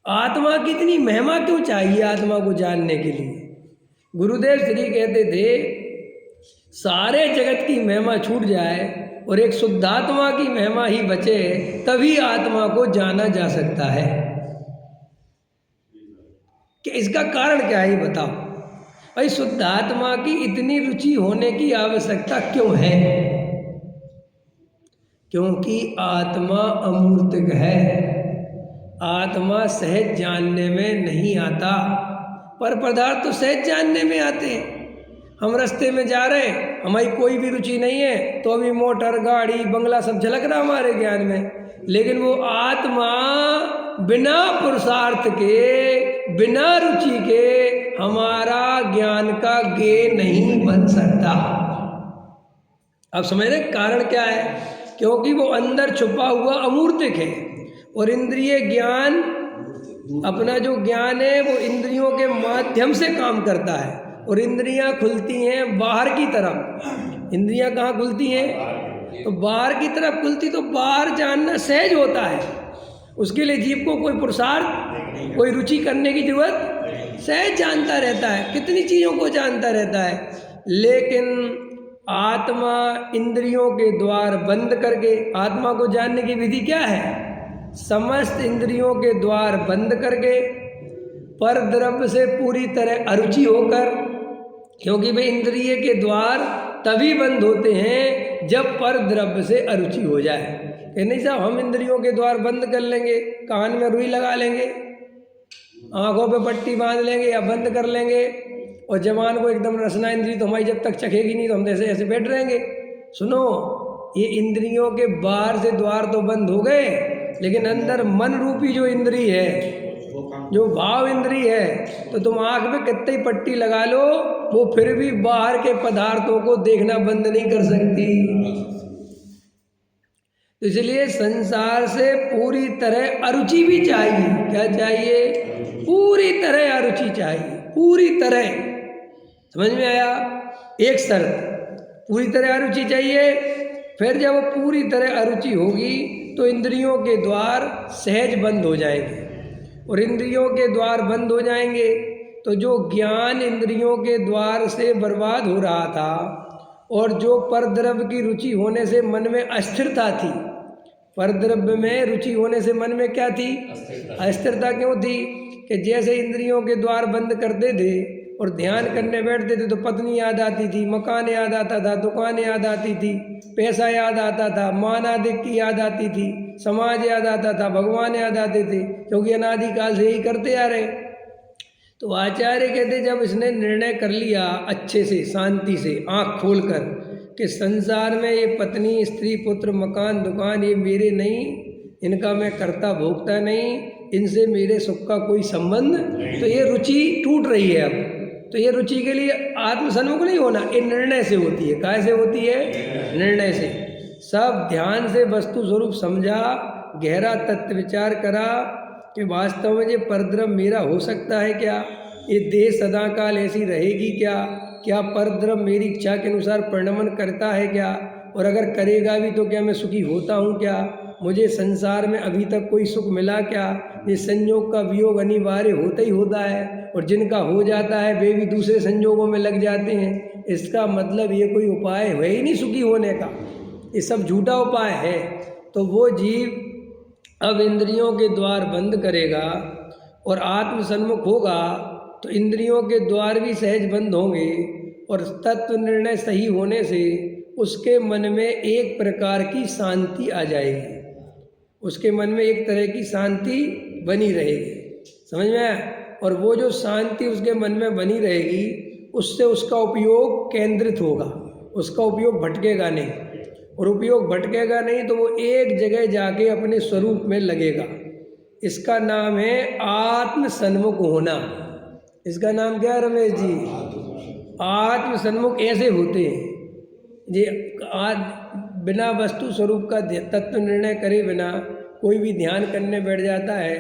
आत्मा की इतनी महिमा क्यों चाहिए आत्मा को जानने के लिए? गुरुदेव श्री कहते थे सारे जगत की महिमा छूट जाए और एक शुद्धात्मा की महिमा ही बचे, तभी आत्मा को जाना जा सकता है। कि इसका कारण क्या है ये बताओ भाई, शुद्धात्मा की इतनी रुचि होने की आवश्यकता क्यों है? क्योंकि आत्मा अमूर्तिक है, आत्मा सहज जानने में नहीं आता, पर पदार्थ तो सहज जानने में आते हैं। हम रास्ते में जा रहे हैं, हमारी कोई भी रुचि नहीं है तो अभी मोटर गाड़ी बंगला सब झलक रहा हमारे ज्ञान में, लेकिन वो आत्मा बिना पुरुषार्थ के बिना रुचि के हमारा ज्ञान का गे नहीं बन सकता। अब समझ रहे कारण क्या है? क्योंकि वो अंदर छुपा हुआ अमूर्तिक है और इंद्रिय ज्ञान, अपना जो ज्ञान है वो इंद्रियों के माध्यम से काम करता है और इंद्रियां खुलती हैं बाहर की तरफ। इंद्रियां कहाँ खुलती हैं? तो बाहर की तरफ खुलती, तो बाहर जानना सहज होता है। उसके लिए जीव को कोई पुरुषार्थ कोई रुचि करने की जरूरत, सहज जानता रहता है, कितनी चीज़ों को जानता रहता है। लेकिन आत्मा इंद्रियों के द्वार बंद करके, आत्मा को जानने की विधि क्या है? समस्त इंद्रियों के द्वार बंद करके पर द्रव्य से पूरी तरह अरुचि होकर, क्योंकि वे इंद्रिय के द्वार तभी बंद होते हैं जब पर द्रव्य से अरुचि हो जाए। कि नहीं साहब हम इंद्रियों के द्वार बंद कर लेंगे, कान में रुई लगा लेंगे, आंखों पे पट्टी बांध लेंगे या बंद कर लेंगे और जवान को एकदम रसना इंद्री तो हमारी जब तक चखेगी नहीं तो हम ऐसे ऐसे बैठ रहेंगे। सुनो, ये इंद्रियों के बाहर से द्वार तो बंद हो गए, लेकिन अंदर मन रूपी जो इंद्री है, जो भाव इंद्री है, तो तुम आँख में कितनी पट्टी लगा लो वो फिर भी बाहर के पदार्थों को देखना बंद नहीं कर सकती। तो इसलिए संसार से पूरी तरह अरुचि भी चाहिए। क्या चाहिए? पूरी तरह अरुचि चाहिए, पूरी तरह। समझ में आया? एक शर्त, पूरी तरह अरुचि चाहिए। फिर जब वो पूरी तरह अरुचि होगी तो इंद्रियों के द्वार सहज बंद हो जाएंगे और इंद्रियों के द्वार बंद हो जाएंगे तो जो ज्ञान इंद्रियों के द्वार से बर्बाद हो रहा था और जो परद्रव्य की रुचि होने से मन में अस्थिरता थी, परद्रव्य में रुचि होने से मन में क्या थी? अस्थिरता क्यों थी? कि जैसे इंद्रियों के द्वार बंद करते थे और ध्यान करने बैठते थे तो पत्नी याद आती थी, मकान याद आता था, दुकान याद आती थी, पैसा याद आता था, मान आदि की याद आती थी, समाज याद आता था, भगवान याद आते थे, क्योंकि अनादिकाल से यही करते आ रहे। तो आचार्य कहते जब इसने निर्णय कर लिया अच्छे से, शांति से, आँख खोल कर कि संसार में ये पत्नी स्त्री पुत्र मकान दुकान ये मेरे नहीं, इनका मैं कर्ता भोगता नहीं, इनसे मेरे सुख का कोई संबंध, तो ये रुचि टूट रही है अब। तो ये रुचि के लिए आत्मसन्मुख नहीं होना, ये निर्णय से होती है। कैसे होती है? निर्णय से। सब ध्यान से वस्तु स्वरूप समझा, गहरा तत्व विचार करा कि वास्तव में ये परद्रव्य मेरा हो सकता है क्या? ये देह सदा काल ऐसी रहेगी क्या? क्या परद्रव्य मेरी इच्छा के अनुसार परिणमन करता है क्या? और अगर करेगा भी तो क्या मैं सुखी होता हूँ क्या? मुझे संसार में अभी तक कोई सुख मिला क्या? ये संयोग का वियोग अनिवार्य होता ही होता है और जिनका हो जाता है वे भी दूसरे संयोगों में लग जाते हैं। इसका मतलब ये कोई उपाय है ही नहीं सुखी होने का, ये सब झूठा उपाय है। तो वो जीव अब इंद्रियों के द्वार बंद करेगा और आत्मसन्मुख होगा तो इंद्रियों के द्वार भी सहज बंद होंगे और तत्व निर्णय सही होने से उसके मन में एक प्रकार की शांति आ जाएगी, उसके मन में एक तरह की शांति बनी रहेगी। समझ में आया? और वो जो शांति उसके मन में बनी रहेगी उससे उसका उपयोग केंद्रित होगा, उसका उपयोग भटकेगा नहीं, और उपयोग भटकेगा नहीं तो वो एक जगह जाके अपने स्वरूप में लगेगा। इसका नाम है आत्मसन्मुख होना। इसका नाम क्या है रमेश जी? आत्मसन्मुख ऐसे होते हैं जी, बिना वस्तु स्वरूप का तत्व निर्णय करे बिना कोई भी ध्यान करने बैठ जाता है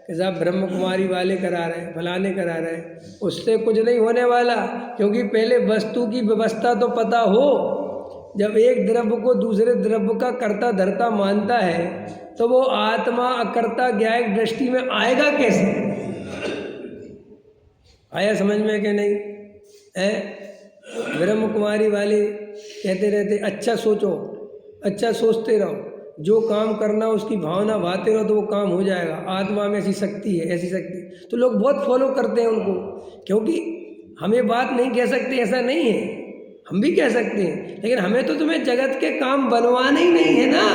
कि साहब ब्रह्म कुमारी वाले करा रहे हैं, फलाने करा रहे हैं, उससे कुछ नहीं होने वाला। क्योंकि पहले वस्तु की व्यवस्था तो पता हो। जब एक द्रव्य को दूसरे द्रव्य का कर्ता धर्ता मानता है तो वो आत्मा अकर्ता ज्ञायक दृष्टि में आएगा कैसे? आया समझ में कि नहीं है? ब्रह्म कुमारी वाले कहते रहते अच्छा सोचो, अच्छा सोचते रहो, जो काम करना उसकी भावना भाते रहो तो वो काम हो जाएगा। आत्मा में ऐसी शक्ति है, ऐसी शक्ति। तो लोग बहुत फॉलो करते हैं उनको, क्योंकि हमें बात नहीं कह सकते ऐसा नहीं है, हम भी कह सकते हैं, लेकिन हमें तो तुम्हें जगत के काम बनवाना ही नहीं है ना।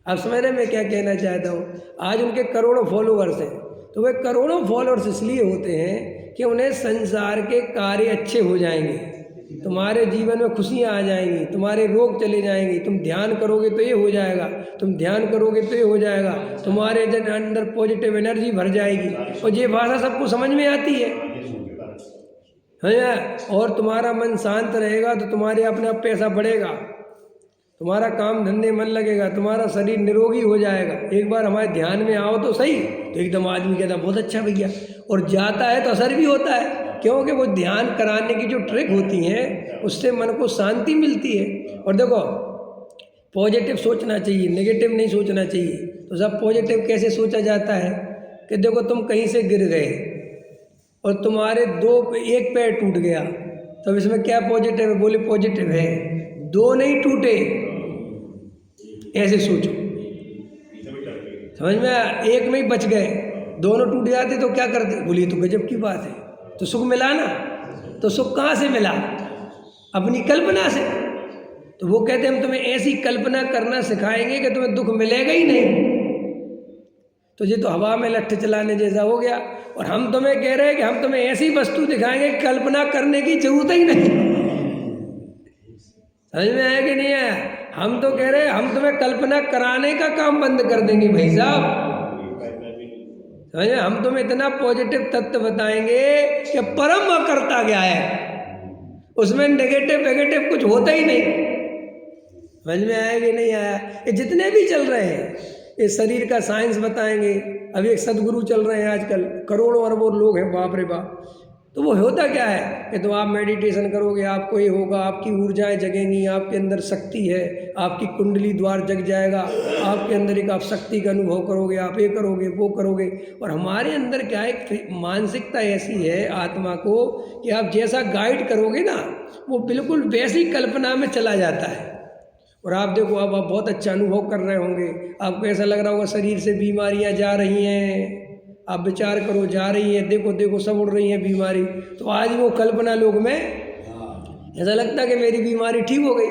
अब समझ रहे मैं क्या कहना चाहता हूँ? आज उनके करोड़ों फॉलोअर्स हैं, तो वे करोड़ों फॉलोअर्स इसलिए होते हैं कि उन्हें संसार के कार्य अच्छे हो जाएंगे, तुम्हारे जीवन में खुशियाँ आ जाएंगी, तुम्हारे रोग चले जाएंगे, तुम ध्यान करोगे तो ये हो जाएगा, तुम ध्यान करोगे तो ये हो जाएगा, तुम्हारे अंदर पॉजिटिव एनर्जी भर जाएगी। और ये भाषा सबको समझ में आती है और तुम्हारा मन शांत रहेगा तो तुम्हारे अपने आप पैसा बढ़ेगा, तुम्हारा काम धंधे मन लगेगा, तुम्हारा शरीर निरोगी हो जाएगा। एक बार हमारे ध्यान में आओ तो सही, तो एकदम आदमी कहता बहुत अच्छा भैया, और जाता है तो असर भी होता है, क्योंकि वो ध्यान कराने की जो ट्रिक होती है उससे मन को शांति मिलती है। और देखो पॉजिटिव सोचना चाहिए, नेगेटिव नहीं सोचना चाहिए। तो सब पॉजिटिव कैसे सोचा जाता है कि देखो तुम कहीं से गिर गए और तुम्हारे एक पैर टूट गया, तो इसमें क्या पॉजिटिव है? बोले पॉजिटिव है, दो नहीं टूटे, ऐसे सोचो, समझ में आया? एक में ही बच गए, दोनों टूट जाते तो क्या करते? बोलिए तो गजब की बात है, तो सुख मिला ना। तो सुख कहाँ से मिला? अपनी कल्पना से। तो वो कहते हम तुम्हें ऐसी कल्पना करना सिखाएंगे कि तुम्हें दुख मिलेगा ही नहीं। तो ये तो हवा में लट्ठ चलाने जैसा हो गया। और हम तुम्हें कह रहे हैं कि हम तुम्हें ऐसी वस्तु दिखाएंगे कल्पना करने की जरूरत ही नहीं। समझ में आया कि नहीं आया? हम तो कह रहे हैं हम तुम्हें कल्पना कराने का काम बंद कर देंगे भाई साहब। समझे? हम तुम्हें इतना पॉजिटिव तत्व बताएंगे कि परम अकर्ता क्या है, उसमें नेगेटिव कुछ होता ही नहीं। समझ में आया कि नहीं आया? ये जितने भी चल रहे हैं ये शरीर का साइंस बताएंगे। अभी एक सदगुरु चल रहे हैं आजकल, करोड़ों अरबों लोग हैं, बाप रे बाप। तो वो होता क्या है कि तो आप मेडिटेशन करोगे आपको ये होगा, आपकी ऊर्जाएं जगेंगी, आपके अंदर शक्ति है, आपकी कुंडली द्वार जग जाएगा, आपके अंदर एक आप शक्ति का अनुभव करोगे, आप ये करोगे वो करोगे। और हमारे अंदर क्या है, मानसिकता ऐसी है आत्मा को कि आप जैसा गाइड करोगे ना वो बिल्कुल वैसी कल्पना में चला जाता है। और आप देखो अब आप बहुत अच्छा अनुभव कर रहे होंगे, आपको ऐसा लग रहा होगा शरीर से बीमारियां जा रही हैं, आप विचार करो जा रही है, देखो देखो सब उड़ रही है बीमारी। तो आज वो कल्पना लोग में ऐसा लगता है कि मेरी बीमारी ठीक हो गई।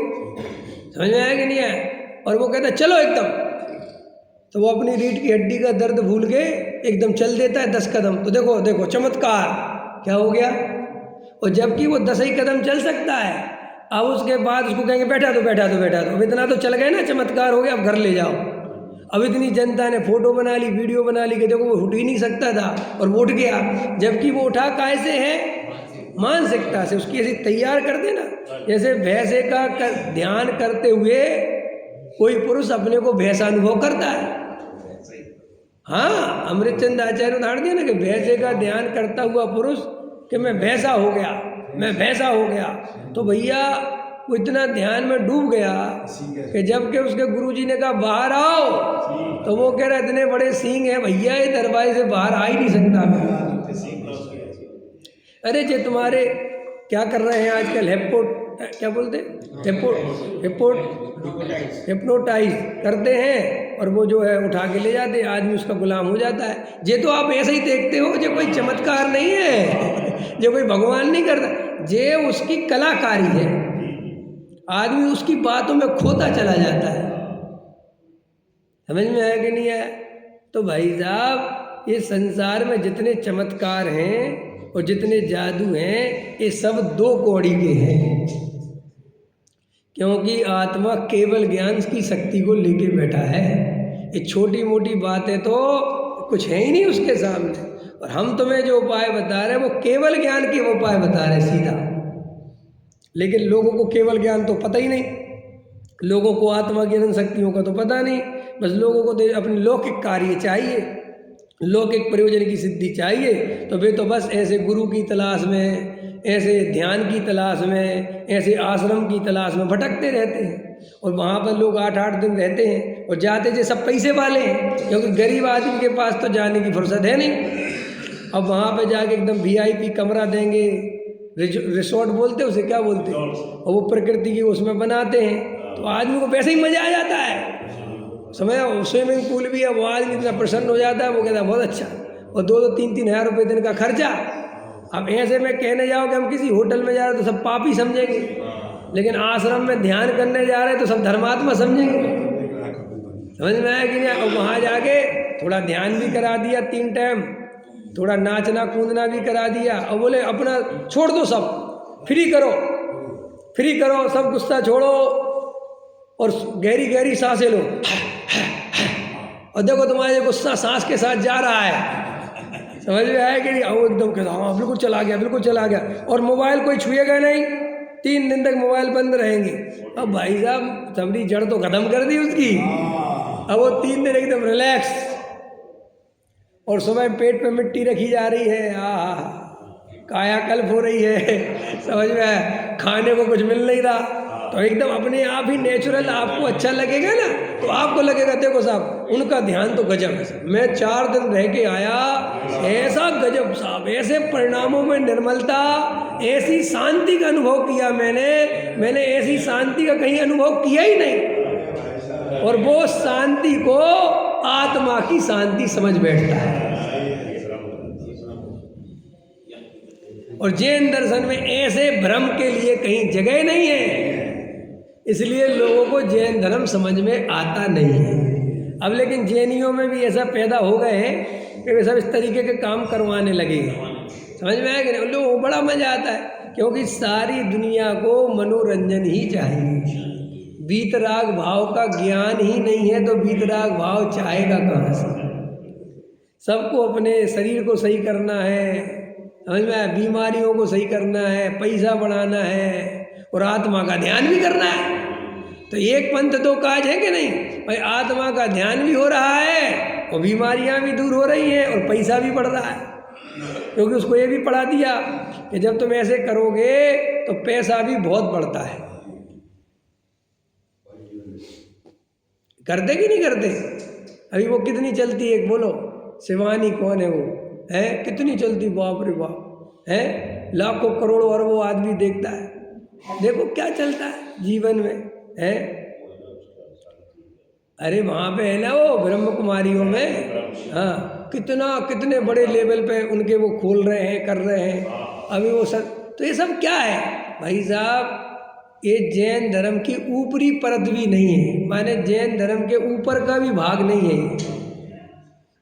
समझ में आया कि नहीं आया? और वो कहता है चलो एकदम, तो वो अपनी रीढ़ की हड्डी का दर्द भूल के एकदम चल देता है 10 कदम। तो देखो देखो चमत्कार क्या हो गया। और जबकि वो 10 ही कदम चल सकता है, अब उसके बाद उसको कहेंगे बैठा दो बैठा दो बैठा दो। अब इतना तो चल गए ना, चमत्कार हो गया, अब घर ले जाओ। अब इतनी जनता ने फोटो बना ली, वीडियो बना ली कि देखो वो उठ ही नहीं सकता था और वो उठ गया, जबकि वो उठा कैसे है? मानसिकता से। उसकी ऐसी तैयार कर देना जैसे भैंसे का ध्यान करते हुए कोई पुरुष अपने को भैंसा अनुभव करता है। हाँ, अमृतचंद आचार्य उदाहरण दिया ना कि भैंसे का ध्यान करता हुआ पुरुष कि मैं भैंसा हो गया, मैं भैंसा हो गया। तो भैया वो इतना ध्यान में डूब गया कि जबकि उसके गुरुजी ने कहा बाहर आओ, तो वो कह रहा इतने बड़े सींग है भैया, ये दरवाजे से बाहर आ ही नहीं सकता। अरे जे तुम्हारे क्या कर रहे हैं आजकल, क्या बोलते हिप्नोटाइज करते हैं और वो जो है उठा के ले जाते हैं, आदमी उसका गुलाम हो जाता है। जे तो आप ऐसे ही देखते हो, जो कोई चमत्कार नहीं है, जो कोई भगवान नहीं करता, जे उसकी कलाकारी है, आदमी उसकी बातों में खोता चला जाता है। समझ में आया कि नहीं आया? तो भाई साहब ये संसार में जितने चमत्कार हैं और जितने जादू हैं ये सब 2 कौड़ी के हैं, क्योंकि आत्मा केवल ज्ञान की शक्ति को लेके बैठा है। ये छोटी मोटी बातें तो कुछ है ही नहीं उसके सामने। और हम तुम्हें जो उपाय बता रहे हैं वो केवल ज्ञान के उपाय बता रहे हैं सीधा। लेकिन लोगों को केवल ज्ञान तो पता ही नहीं, लोगों को आत्मा की अनंत शक्तियों का तो पता नहीं। बस लोगों को तो अपने लौकिक कार्य चाहिए, लौकिक प्रयोजन की सिद्धि चाहिए। तो वे तो बस ऐसे गुरु की तलाश में, ऐसे ध्यान की तलाश में, ऐसे आश्रम की तलाश में भटकते रहते हैं। और वहाँ पर लोग 8-8 दिन रहते हैं और जाते जो सब पैसे वाले हैं, क्योंकि गरीब आदमी के पास तो जाने की फुर्सत है नहीं। अब वहाँ पे जाके एकदम VIP कमरा देंगे, रिसोर्ट बोलते हैं उसे, क्या बोलते हैं, और वो प्रकृति की उसमें बनाते हैं, तो आदमी को वैसे ही मजा आ जाता है। समझ, स्विमिंग पूल भी है, वो आदमी इतना प्रसन्न हो जाता है, वो कहता है बहुत अच्छा, और 2-3 हज़ार रुपये दिन का खर्चा। अब ऐसे में कहने जाओ कि हम किसी होटल में जा रहे हैं तो सब पापी समझेंगे, लेकिन आश्रम में ध्यान करने जा रहे हैं तो सब धर्मात्मा समझेंगे। समझ में आया कि नहीं? और वहाँ जाके थोड़ा ध्यान भी करा दिया 3 टाइम, थोड़ा नाचना कूदना भी करा दिया, और बोले अपना छोड़ दो, सब फ्री करो, सब गुस्सा छोड़ो और गहरी गहरी सांसें लो, और देखो तुम्हारा गुस्सा सांस के साथ जा रहा है। समझ में आया कि नहीं? वो एकदम कहता हाँ बिल्कुल चला गया, और मोबाइल कोई छुएगा नहीं, 3 दिन तक मोबाइल बंद रहेंगे। अब भाई साहब सबरी जड़ तो खत्म कर दी उसकी। अब वो 3 दिन एकदम रिलैक्स, और सुबह पेट पे मिट्टी रखी जा रही है, कायाकल्प हो रही है। समझ में आया? खाने को कुछ मिल नहीं रहा, तो एकदम अपने आप ही नेचुरल आपको अच्छा लगेगा ना, तो आपको लगेगा देखो साहब उनका ध्यान तो गजब है। मैं 4 दिन रह के आया, ऐसा गजब साहब, ऐसे परिणामों में निर्मलता, ऐसी शांति का अनुभव किया मैंने ऐसी शांति का कहीं अनुभव किया ही नहीं। और वो शांति को आत्मा की शांति समझ बैठता है। और जैन दर्शन में ऐसे भ्रम के लिए कहीं जगह नहीं है, इसलिए लोगों को जैन धर्म समझ में आता नहीं है। अब लेकिन जैनियों में भी ऐसा पैदा हो गए हैं कि वे सब इस तरीके के काम करवाने लगे। समझ में आया कि नहीं? उन लोगों को बड़ा मजा आता है, क्योंकि सारी दुनिया को मनोरंजन ही चाहिए। वीतराग भाव का ज्ञान ही नहीं है तो वीतराग भाव चाहेगा कहाँ से? सबको अपने शरीर को सही करना है, समझ में आया, बीमारियों को सही करना है, पैसा बढ़ाना है, और आत्मा का ध्यान भी करना है। तो एक पंथ 2 काज है कि नहीं भाई? आत्मा का ध्यान भी हो रहा है और बीमारियां भी दूर हो रही हैं और पैसा भी बढ़ रहा है, क्योंकि उसको ये भी पढ़ा दिया कि जब तुम ऐसे करोगे तो पैसा भी बहुत बढ़ता है। करते कि नहीं करते? अभी वो कितनी चलती है, बोलो शिवानी कौन है वो, है कितनी चलती, बाप रे बाप, है लाखों करोड़ों अरबों आदमी देखता है। देखो क्या चलता है जीवन में, है अरे वहाँ पे है ना वो ब्रह्म कुमारियों में, हाँ कितने बड़े लेवल पे उनके वो खोल रहे हैं, कर रहे हैं अभी वो सब। तो ये सब क्या है भाई साहब? ये जैन धर्म की ऊपरी परत भी नहीं है, माने जैन धर्म के ऊपर का भी भाग नहीं है।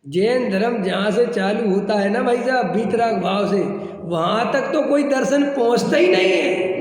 जैन धर्म जहाँ से चालू होता है ना भाई साहब, वीतराग भाव से, वहाँ तक तो कोई दर्शन पहुँचता ही नहीं है।